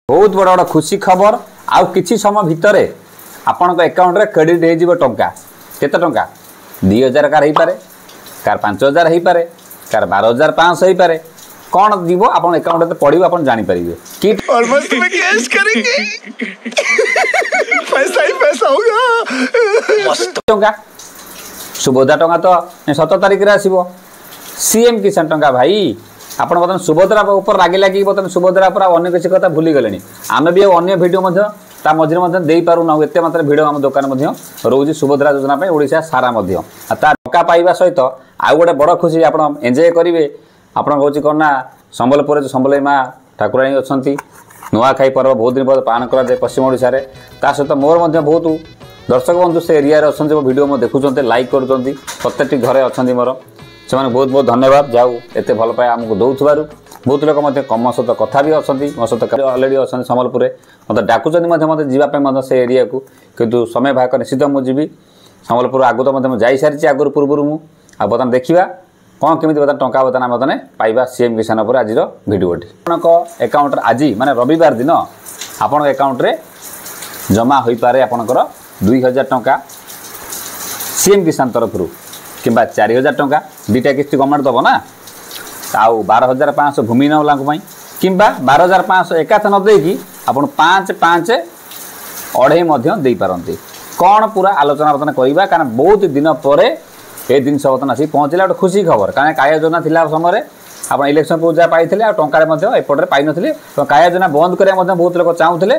बहुत बड़ बड़ खुशी खबर आउ किछि समय भितरे आपन अकाउंट रे क्रेडिट हो टंका केते टंका 2000 कार पारे कार 5000 हो पारे कार 12500 हो पारे कौन जीव आपन अकाउंट पड़ो आप जापर कि ऑलमोस्ट में कैश करेंगे पैसा ही पैसा होगा टंका सुभद्रा टंका तो 17 तारिख रे आसीबो सीएम किसान टंका भाई आप बर्तमान सुभद्रा ऊपर लगे लगे बर्तमान सुभद्रा पर अन्य किसी कथा भूली गले आम भी अन्य भिडियो मझे दे पारूना एत मात्रा भिड आम दुकान रोज सुभद्रा योजना ओडिशा सारा टका पाइबा सहित आउ गोटे बड़ खुशी आप एंजय करेंगे आप कौन ना संबलपुर संबल माँ ठाकुराणी अच्छा नुआखाई पर्व बहुत दिन बाद पालन कराए पश्चिम ओडिशा रे ता सहित मोर बहुत दर्शक बंधु से एरिया अच्छा जो भिडियो देखुं लाइक करुँच प्रत्येक घरे अच्छा मोर से बहुत बहुत धन्यवाद जाऊ एत भल पाए आमको दौर बहुत लोग कम सहित कथा भी अच्छा मो सहित अलरेडी अच्छा संबलपुर मतलब डाकुच मत जावाई से एरिया को किंतु समय भाग निश्चित मुझे संबलपुर आगु तो मतलब जा सारी आगुरी पूर्व मुझे बर्तमान देखा कौन केमी बर्तमान टंका बर्तमान बर्तमान पाइबा सीएम किसान पर आज भिडियोटी अकाउंट आज माने रविवार दिन आपण अकाउंट रे जमा हो पारे आपणकर 2000 टंका सीएम किसान तरफ कि 4000 टंका दुटा किस्ती गवर्नमेंट दब ना आउ 12500 भूमिहीन वाला कि 12500 एकाथ न देकी आप 5-5 अढ़े दे पारती कौन पूरा आलोचना बर्तमान करवा कारण बहुत दिन पर ये जिन बर्तमान आसी पहुँचला गोटे खुशी खबर कारण काया योजना थिला समय आप इलेक्शन पूजा पाई टंकार एपटे पाई नी तो काया योजना बंद करा बहुत लोग चाहूले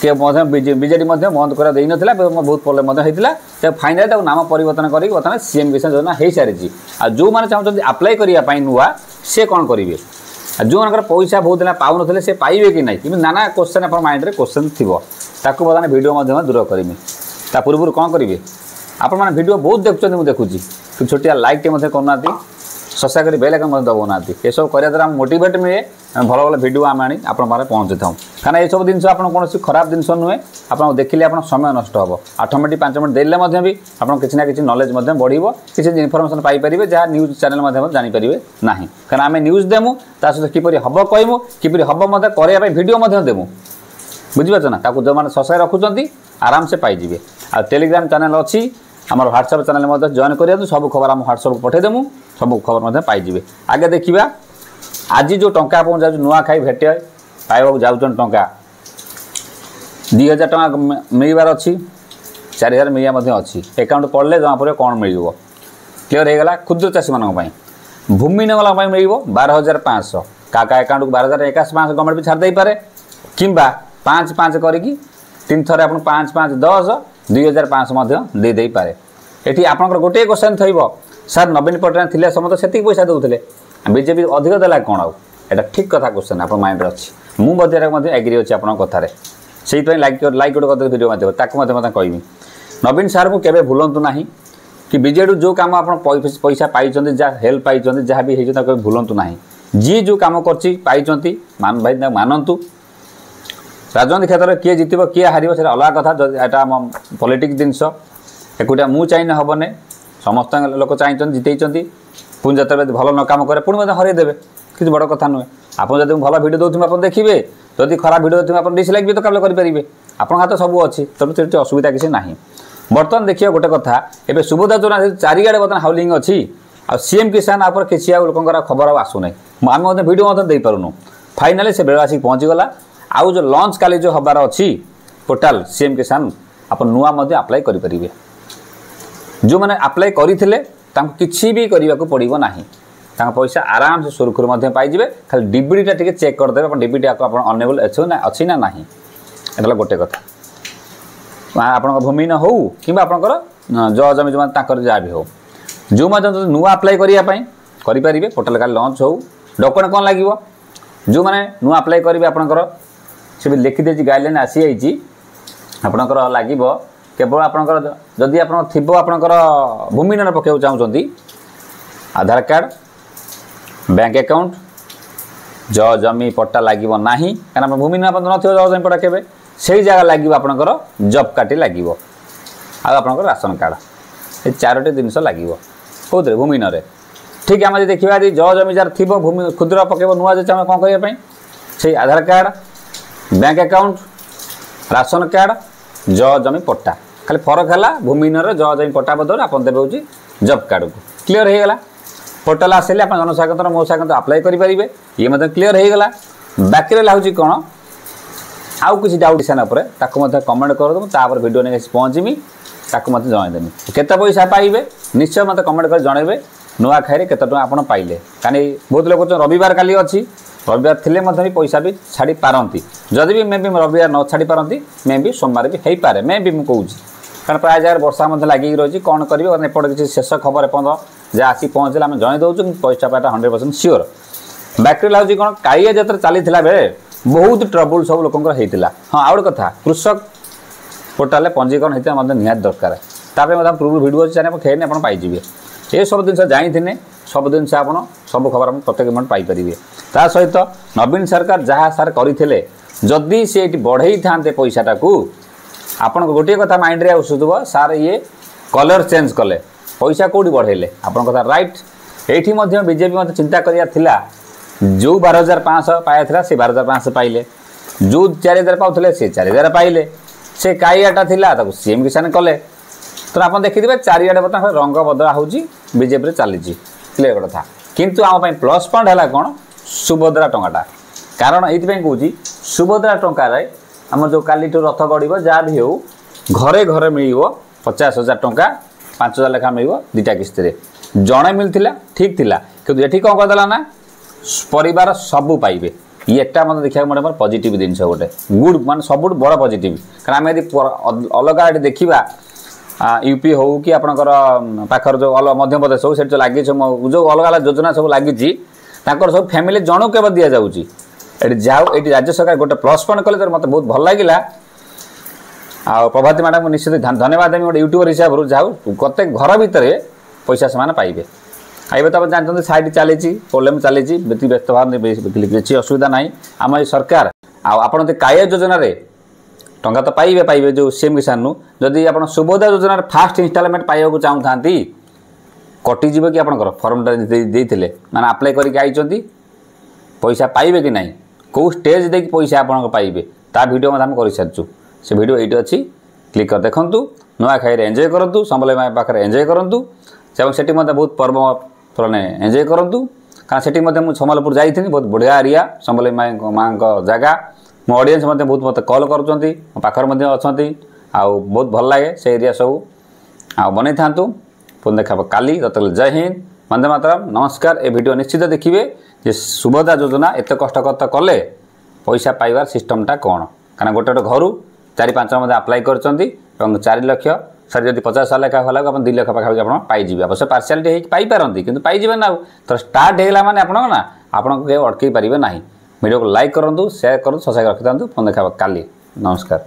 बीजेडी बंद कर दे ना बहुत प्रोब्लेम होता फाइनाल नाम परिवर्तन कर बर्तमान सीएम किसान योजना हो सारी आ जो मैंने चाहते आप्लाय करने नुआ सी कौन करेंगे जो मन पैसा बहुत दिन पाऊन से पाइबे कि नहीं कि नाना क्वेश्चन आप माइंड में क्वेश्चन थी बर्तमान भिडियो दूर करमी ता पूर्व कौन करेंगे आप भिडियो बहुत देखुं मुझे देखुची कि छोटिया लाइक टे करना ससा कर बेल आइकन दबाना ये सब करने द्वारा मोटिवेट मिले भल भल भिडियो आम आनी आप पहुँचे था कारण ये सब जिन आप कौन खराब जिन नुहे आप देखिले आप समय नष्ट हम 8 मिनट 5 मिनट देले भी आप किसी ना कि नॉलेज बढ़ो किसी इनफर्मेशन पाइपर जहाँ न्यूज चैनल जानीपर ना कारण आम न्यूज देमु ता सहित किपर हम कहमु किपर हम करने भिडियो देमु बुझीपार ना जो मैंने ससाई रखुच्च आराम से पाइबे आ टेलीग्राम चैनल अच्छी आम ह्वाट्सअप चैनल जॉइन कर सब खबर आम ह्वाट्सअप पठेदेमु सब खबर पाइबे आगे देखा आज जो टंका आप जा नुआखाई भेटे पाइबा जाऊन टंका 2000 टंका मिलबार अच्छी 4000 मिलिया अच्छी अकाउंट पड़े जमा पड़े कौन मिल क्लीयर हो गला क्षुद्र चाषी मानी भूमिहीन वाला मिल 12500 का अकाउंट को 12500 गवर्नमेंट भी छाड़ पारे कि 5-5 करके 3 थर आप 5-5 10 2500 दे पारे ये आप गोटे क्वेश्चन थी सर नवीन पट्टनायक थे समस्त से पैसा दूसरे बीजेपी अधिक देला कौन आटा ठीक कथा क्वेश्चन आप माइंड अच्छी मुझे एग्री अच्छी आप कथार से लाइक गोटे भिडियो कहमी नवीन सार को केवे भूलु ना कि बीजेडी जो कम आप पैसा पाई जहाँ हेल्प पाई जहाँ भी होता भूलु ना जी जो कम कर भाई मानतु राजनीति क्षेत्र में किए जितब किए हार से अलग कथा यहाँ पॉलिटिक्स जिनस एकुटिया मु चाहिए हेने समस्त लोक चाहिए जिते पुणी जो भल न कम करे पुणी हरईदेवे किसी बड़ कथा नुहे आप जब भल भिडियो दूसरे आप देखिए जदि खराब भिडियो दूसरे आप डिसलाइक भी तो कम करेंगे आपन हाथ सब अच्छी तेणु से असुविधा किसी ना बर्तमान देखिए गोटे कथा एवं सुभद्रा योजना चारिआडे बर्तमान हाउलिंग अच्छी आ सीएम किसान आप किसी लोक खबर आसूना आम भिडियो दे पारूनु फाइनाली से बेल आसिक पहुँचीगला आउ जो लंच काली जो हबार अच्छी पोर्टाल सीएम किसान आप नुआ आप्लाय करेंगे जो मैंने आप्लाय करते किसी भी करने को पड़ो ना पैसा आराम से सुरखुर पाइबे खाली डीबीटा टे चेक करदे डीबीटी अनेबल अच्छी ना ये गोटे कथा आप भूमिहीन हो कि जज जमी जो जहाँ भी हो जो नुआ आप्लाय करने पोर्टाल का लंच हो डॉक्यूमेंट कौन लगे जो मैंने नुआ आप्लाय करेंगे आपंकर से भी लिखिदे गाइडलाइन आसी जाइए आपंकर लगे केवल आपंकर जदि आप आपंकर भूमिहीन पकाइक चाहते आधार कार्ड बैंक अकाउंट जमी पट्टा लगे ना क्या भूमिहीन आप जमी पट्टा के से जगह लगे आपंकर जब कार्ड लगे आपंकर राशन कार्ड ये 4टी जिनस लगे कौन भूमिहीन ठीक आम देखा जमी जार थी भूमि क्षुद्र पकेब नुआ जो कौन करने से Aadhaar card bank account ration card जमी पट्टा खाली फरक है भूमिहीन जमी पट्टा बदल आप देवे हूँ जब कार्ड को क्लीयर हो गला पोर्टाल आसिले आप जनस्वागत मो स्वागत अप्लाई करेंगे ये मतलब क्लीयर हो गला बाकी रहा हूँ कौन आउ किसी डाउट सेना कमेंट कर तापर वीडियो नहीं पहुँचमी ताकू मत जनईदेमी केते पैसा पाइबे निश्चय मत कमेंट कर जनइबे नुआ खाई केते टଙ୍କା आपण पाइले कहीं बहुत लोग रविवार काली अच्छी रविवार थिले भी पैसा भी छाड़ी पारती जदि भी मे भी रविवार न छाड़ी पारती मे भी सोमवार भी हो पारे मे भी मुझे कहूँ कारण प्राय जगह वर्षा लगिक रही कौन करेंगे एपटे किसी शेष खबर एपर्त जहाँ आसी पहुँचले आम जन दूँ पैसा पाइटा 100% सियोर बाकी रहा कौन कालिया जत्रा चली बेले बहुत ट्रबुल सब लोक हाँ आउ कथा कृषक पोर्टाल पंजीकरण होता मतलब निहाती दरकार तापर पूर्व वीडियो चैनल खेल आप पाइबे ये सब जिन जानी सब जिन सब खबर प्रत्येक मिनट पाइपर ता सहित नवीन सरकार जहाँ सार करते जदि सी बढ़ई था पैसाटा को आपण गोटे कथा माइंड रे आसुव सार ये कलर चेंज कले पैसा कौटी बढ़ेले आपण कथा राइट एठी बीजेपी मत चिंता करा जो 12,500 पाया से 12,500 पाइले जो 4,000 पाते से 4,000 पाइले से काइयाटा थिला सीएम किसान कले तो आप देखिए चारिआडे बर्तमान रंग बदला होजेपी चली क्लीयर कथा किंतु आम प्लस पॉइंट है कौन सुभद्रा टंकाटा कारण ये कहूँ सुभद्रा टंकार आम जो काली रथ गड़ जहाँ भी हो घरे घरे मिल 50,000 टंका 5,000 लेखा मिल 2टा किस्त जड़े मिलता ठीक थिला कि ये कौन करदेला ना परिवार सबू पाइबे ये मतलब देखा मोटे पॉजिटिव जिन गोटे गुड मान सब बड़ पॉजिटिव कारण आम यदि अलग देखा यूपी हो कि आपणकर पाखर जो मध्य प्रदेश हो जो लगी जो अलग अलग योजना सब लगी सब फैमिली जन के दि जाऊँगी जाओ ये राज्य सरकार गोटे प्लस पॉइंट कले मत बहुत भल लगे आ प्रभाती मैडम निश्चित धन्यवाद देवी गोटे यूट्यूबर हिसाब से जाओ प्रत्येक घर भितर पैसा से पाइबे आइए तो आप जानते साइड चली प्रोब्लेम चली व्यस्त भाव किसी असुविधा ना आम ये सरकार आप काया योजना टंका तो पाइबे जो सीएम किसान जदि आप सुभद्रा योजना फास्ट इनस्टॉलमेंट पाइबा चाहूँ कटिज कि आप फर्मटा देते मैंने आप्लाय करके पैसा पाइबे कि ना कौ स्टेज दे पैसा आप पाइबे ता वीडियो आम कर सारी से वीडियो ये अच्छी क्लिक कर देखूँ नुआ खाई एंजॉय करूँ संबल माँ पाखे एंजॉय करूँ से बहुत पर्व पुराने एंजॉय करूँ कारण से सम्बलपुर जाइए बहुत बढ़िया एरिया संबल माँ जगह मो ऑडियंस बहुत मत कॉल करुँच मो पाखर अच्छा बहुत भल लगे से एरिया सब आ बनई था पुनः देखा काली तब जय हिंद वंदे मातरम नमस्कार। ए वीडियो निश्चित देखिए जे सुभद्रा योजना एत कष्ट कले पैसा पाइबार सिस्टमटा कौन कारण गोटे घर 4-5 मध्य आप्लाय कर 4 लाख सर जब 50,000 लेखा होला आप 2 लाख पाखापाखि आप पाइबे अवश्य पार्शियालिटी पाइपारती कि पाइबे ना तो स्टार्ट होगा मैंने आपन ना आपको कहीं अटकई पारे ना वीडियो को लाइक करूँ शेयर करूँ सब्सक्राइब रखि था पुनः देखा काली नमस्कार।